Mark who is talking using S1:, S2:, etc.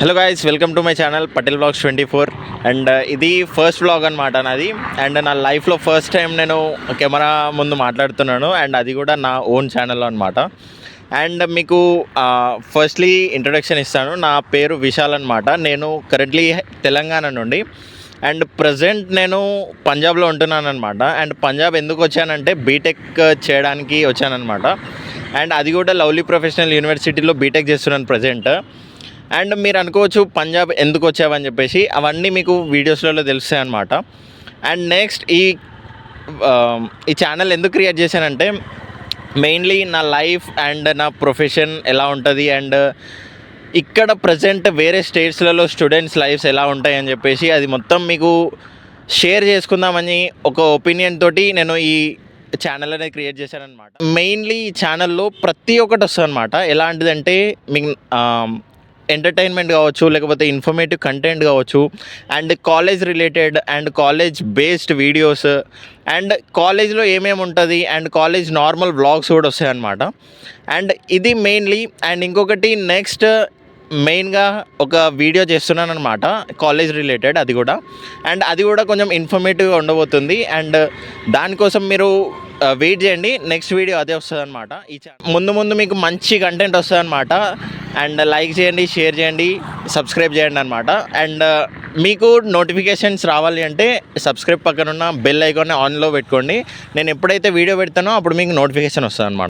S1: Hello guys, welcome to my channel Patel blogs 24. And ఇది first vlog అనమాట నాది. And నా లైఫ్లో ఫస్ట్ టైం నేను కెమెరా ముందు మాట్లాడుతున్నాను, అండ్ అది కూడా నా ఓన్ ఛానల్లో అనమాట. అండ్ మీకు ఫస్ట్లీ ఇంట్రొడక్షన్ ఇస్తాను. నా పేరు విశాల్ అనమాట. నేను కరెంట్లీ తెలంగాణ నుండి అండ్ ప్రజెంట్ నేను పంజాబ్లో ఉంటున్నాను అనమాట. అండ్ పంజాబ్ ఎందుకు వచ్చానంటే బీటెక్ చేయడానికి వచ్చానమాట. అండ్ అది కూడా లవ్లీ ప్రొఫెషనల్ యూనివర్సిటీలో బీటెక్ చేస్తున్నాను ప్రజెంట్. అండ్ మీరు అనుకోవచ్చు పంజాబ్ ఎందుకు వచ్చావని చెప్పేసి, అవన్నీ మీకు వీడియోస్లలో తెలుస్తాయి అన్నమాట. అండ్ నెక్స్ట్ ఈ ఛానల్ ఎందుకు క్రియేట్ చేశానంటే మెయిన్లీ నా లైఫ్ అండ్ నా ప్రొఫెషన్ ఎలా ఉంటుంది, అండ్ ఇక్కడ ప్రజెంట్ వేరే స్టేట్స్లలో స్టూడెంట్స్ లైఫ్స్ ఎలా ఉంటాయని చెప్పేసి అది మొత్తం మీకు షేర్ చేసుకుందామని ఒక ఒపీనియన్ తోటి నేను ఈ ఛానల్ అనేది క్రియేట్ చేశానమాట. మెయిన్లీ ఈ ఛానల్లో ప్రతి ఒక్కటి వస్తుంది అనమాట. ఎలాంటిదంటే మీకు ఎంటర్టైన్మెంట్ కావచ్చు, లేకపోతే ఇన్ఫర్మేటివ్ కంటెంట్ కావచ్చు, and college related and college based videos, and కాలేజ్లో ఏమేమి ఉంటుంది, అండ్ కాలేజ్ నార్మల్ వ్లాగ్స్ కూడా వస్తాయి అన్నమాట. అండ్ ఇది మెయిన్లీ. అండ్ ఇంకొకటి నెక్స్ట్ మెయిన్గా ఒక వీడియో చేస్తున్నాను అనమాట కాలేజ్ రిలేటెడ్, అది కూడా. అండ్ అది కూడా కొంచెం ఇన్ఫర్మేటివ్గా ఉండబోతుంది. అండ్ దానికోసం మీరు వెయిట్ చేయండి, నెక్స్ట్ వీడియో అదే వస్తుంది అనమాట. ముందు మీకు మంచి కంటెంట్ వస్తుంది అనమాట. అండ్ లైక్ చేయండి, షేర్ చేయండి, సబ్స్క్రైబ్ చేయండి అనమాట. అండ్ మీకు నోటిఫికేషన్స్ రావాలి అంటే సబ్స్క్రైబ్ పక్కన ఉన్న బెల్ ఐకాన్ని ఆన్లో పెట్టుకోండి. నేను ఎప్పుడైతే వీడియో పెడతానో అప్పుడు మీకు నోటిఫికేషన్ వస్తుంది అనమాట.